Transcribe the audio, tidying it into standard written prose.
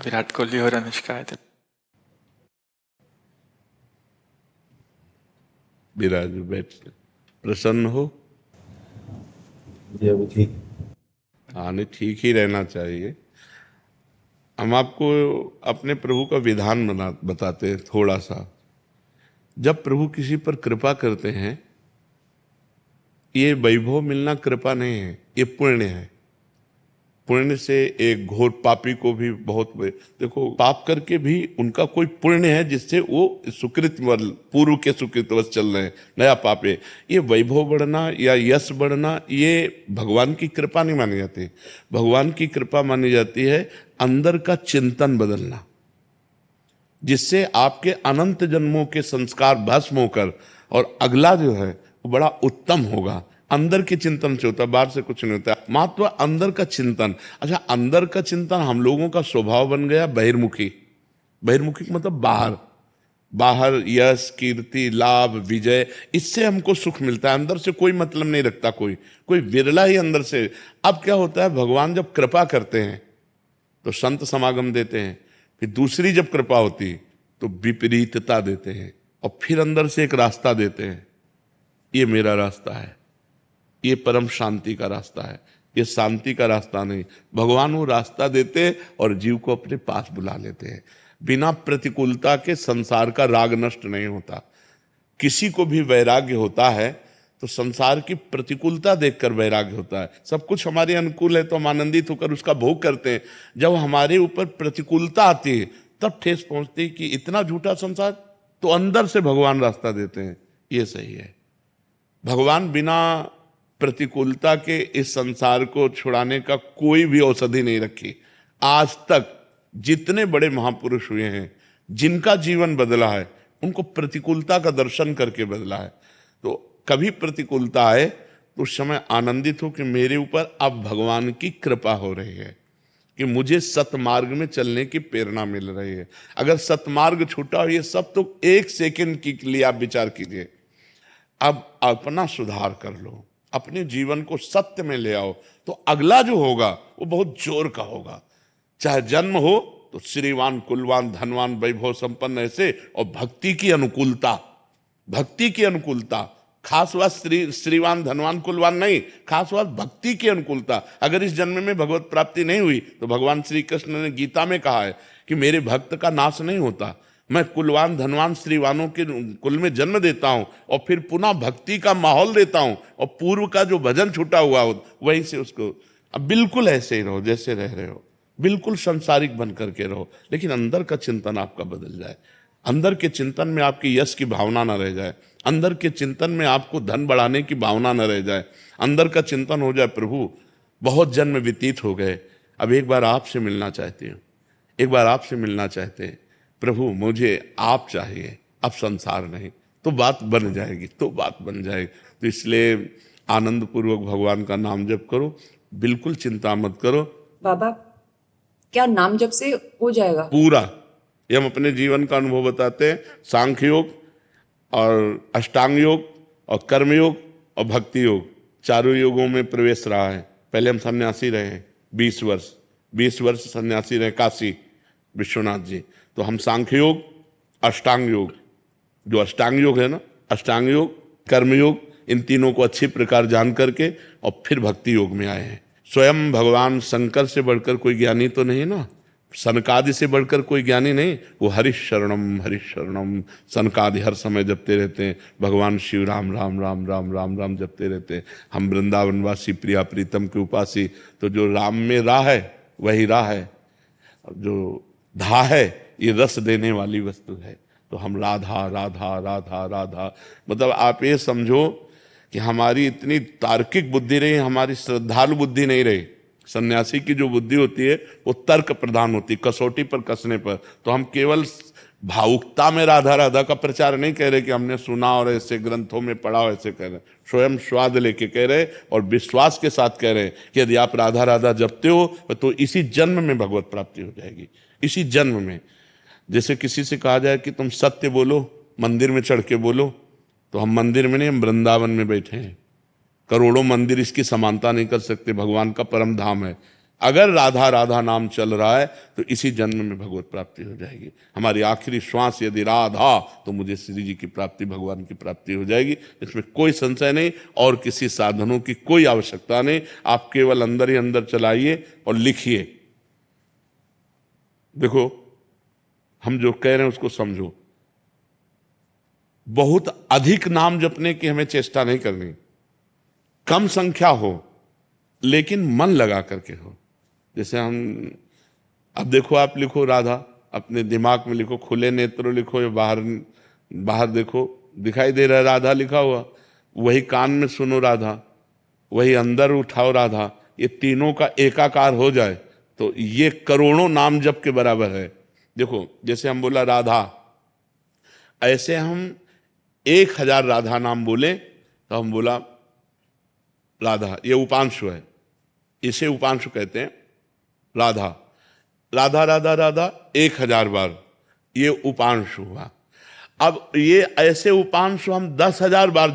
विराट कोहली और अनुष्का है तो विराज बैठ प्रसन्न हो। जी अभी ठीक। हाँ, नहीं, ठीक ही रहना चाहिए। हम आपको अपने प्रभु का विधान बताते हैं थोड़ा सा। जब प्रभु किसी पर कृपा करते हैं, ये वैभव मिलना कृपा नहीं है, ये पुण्य है। पुण्य से एक घोर पापी को भी बहुत देखो, पाप करके भी उनका कोई पुण्य है जिससे वो सुकृत पूर्व के सुकृतवश चल रहे हैं, नया पाप है। ये वैभव बढ़ना या यश बढ़ना ये भगवान की कृपा नहीं मानी जाती। भगवान की कृपा मानी जाती है अंदर का चिंतन बदलना, जिससे आपके अनंत जन्मों के संस्कार भस्म होकर और अगला जो है वो बड़ा उत्तम होगा। अंदर के चिंतन से होता है, बाहर से कुछ नहीं होता। महत्व अंदर का चिंतन। अच्छा, अंदर का चिंतन हम लोगों का स्वभाव बन गया बहिर्मुखी। बहिर्मुखी मतलब बाहर, बाहर यश कीर्ति लाभ विजय, इससे हमको सुख मिलता है। अंदर से कोई मतलब नहीं रखता कोई, कोई विरला ही अंदर से। अब क्या होता है, भगवान जब कृपा करते हैं तो संत समागम देते हैं, फिर दूसरी जब कृपा होती तो विपरीतता देते हैं, और फिर अंदर से एक रास्ता देते हैं, ये मेरा रास्ता है, ये परम शांति का रास्ता है, ये शांति का रास्ता नहीं। भगवान वो रास्ता देते और जीव को अपने पास बुला लेते हैं। बिना प्रतिकूलता के संसार का राग नष्ट नहीं होता। किसी को भी वैराग्य होता है तो संसार की प्रतिकूलता देखकर वैराग्य होता है। सब कुछ हमारे अनुकूल है तो हम आनंदित होकर उसका भोग करते हैं। जब हमारे ऊपर प्रतिकूलता आती है तब ठेस पहुंचती है कि इतना झूठा संसार, तो अंदर से भगवान रास्ता देते हैं, ये सही है। भगवान बिना प्रतिकूलता के इस संसार को छुड़ाने का कोई भी औषधि नहीं रखी। आज तक जितने बड़े महापुरुष हुए हैं, जिनका जीवन बदला है, उनको प्रतिकूलता का दर्शन करके बदला है। तो कभी प्रतिकूलता आए तो उस समय आनंदित हो कि मेरे ऊपर अब भगवान की कृपा हो रही है, कि मुझे सतमार्ग में चलने की प्रेरणा मिल रही है। अगर सतमार्ग छूटा हो, ये सब तो एक सेकंड के लिए आप विचार कीजिए। अब अपना सुधार कर लो, अपने जीवन को सत्य में ले आओ, तो अगला जो होगा वो बहुत जोर का होगा। चाहे जन्म हो तो श्रीवान कुलवान धनवान वैभव संपन्न ऐसे, और भक्ति की अनुकूलता, भक्ति की अनुकूलता। खास बात श्रीवान धनवान कुलवान नहीं, खास बात भक्ति की अनुकूलता। अगर इस जन्म में भगवत प्राप्ति नहीं हुई तो भगवान श्री कृष्ण ने गीता में कहा है कि मेरे भक्त का नाश नहीं होता, मैं कुलवान धनवान श्रीवानों के कुल में जन्म देता हूं और फिर पुनः भक्ति का माहौल देता हूं, और पूर्व का जो भजन छूटा हुआ हो वहीं से उसको। अब बिल्कुल ऐसे ही रहो जैसे रह रहे हो, बिल्कुल संसारिक बन करके रहो, लेकिन अंदर का चिंतन आपका बदल जाए। अंदर के चिंतन में आपकी यश की भावना न रह जाए, अंदर के चिंतन में आपको धन बढ़ाने की भावना न रह जाए। अंदर का चिंतन हो जाए, प्रभु बहुत जन्म व्यतीत हो गए, अब एक बार आपसे मिलना चाहती हूँ, एक बार आपसे मिलना चाहते हैं प्रभु, मुझे आप चाहिए, अब संसार नहीं। तो बात बन जाएगी, तो बात बन जाएगी। तो इसलिए आनंद पूर्वक भगवान का नाम जप करो, बिल्कुल चिंता मत करो। बाबा, क्या नाम जप से हो जाएगा पूरा? ये हम अपने जीवन का अनुभव बताते हैं। सांख्य योग और अष्टांग योग और कर्म योग और भक्ति योग, चारों योगों में प्रवेश रहा है। पहले हम सन्यासी रहे हैं 20 वर्ष सन्यासी रहे काशी विश्वनाथ जी। तो हम सांख्य योग, अष्टांग योग, जो अष्टांग योग है ना, अष्टांग योग, कर्म योग, इन तीनों को अच्छी प्रकार जान करके और फिर भक्ति योग में आए हैं। स्वयं भगवान शंकर से बढ़कर कोई ज्ञानी तो नहीं ना, सनकादि से बढ़कर कोई ज्ञानी नहीं। वो हरिशरणम हरिशरणम सनकादि हर समय जपते रहते हैं। भगवान शिव राम राम राम राम राम राम जपते रहते हैं। हम वृंदावनवासी प्रिया प्रीतम के उपासी, तो जो राम में राह है वही राह है, जो धा है ये रस देने वाली वस्तु है। तो हम राधा राधा राधा राधा, मतलब आप ये समझो कि हमारी इतनी तार्किक बुद्धि रही, हमारी श्रद्धालु बुद्धि नहीं रही। सन्यासी की जो बुद्धि होती है वो तर्क प्रधान होती, कसौटी पर कसने पर। तो हम केवल भावुकता में राधा राधा का प्रचार नहीं कह रहे कि हमने सुना और ऐसे ग्रंथों में पढ़ा और ऐसे कह रहे, स्वयं स्वाद लेके कह रहे और विश्वास के साथ कह रहे कि यदि आप राधा राधा जपते हो तो इसी जन्म में भगवत प्राप्ति हो जाएगी, इसी जन्म में। जैसे किसी से कहा जाए कि तुम सत्य बोलो, मंदिर में चढ़ के बोलो, तो हम मंदिर में नहीं, हम वृंदावन में बैठे हैं। करोड़ों मंदिर इसकी समानता नहीं कर सकते, भगवान का परम धाम है। अगर राधा राधा नाम चल रहा है तो इसी जन्म में भगवत प्राप्ति हो जाएगी। हमारी आखिरी श्वास यदि राधा, तो मुझे श्री जी की प्राप्ति, भगवान की प्राप्ति हो जाएगी। इसमें कोई संशय नहीं और किसी साधनों की कोई आवश्यकता नहीं। आप केवल अंदर ही अंदर चलाइए और लिखिए। देखो, हम जो कह रहे हैं उसको समझो। बहुत अधिक नाम जपने की हमें चेष्टा नहीं करनी, कम संख्या हो लेकिन मन लगा करके हो। जैसे हम, अब देखो, आप लिखो राधा, अपने दिमाग में लिखो, खुले नेत्रों लिखो, या बाहर बाहर देखो, दिखाई दे रहा है राधा लिखा हुआ, वही कान में सुनो राधा, वही अंदर उठाओ राधा, ये तीनों का एकाकार हो जाए तो ये करोड़ों नाम जप के बराबर है। देखो, जैसे हम बोला राधा, ऐसे हम 1000 राधा नाम बोले तो हम बोला राधा, ये उपांशु है, इसे उपांशु कहते हैं। राधा राधा राधा राधा 1000 बार, ये उपांशु हुआ। अब ये ऐसे उपांशु हम 10,000 बार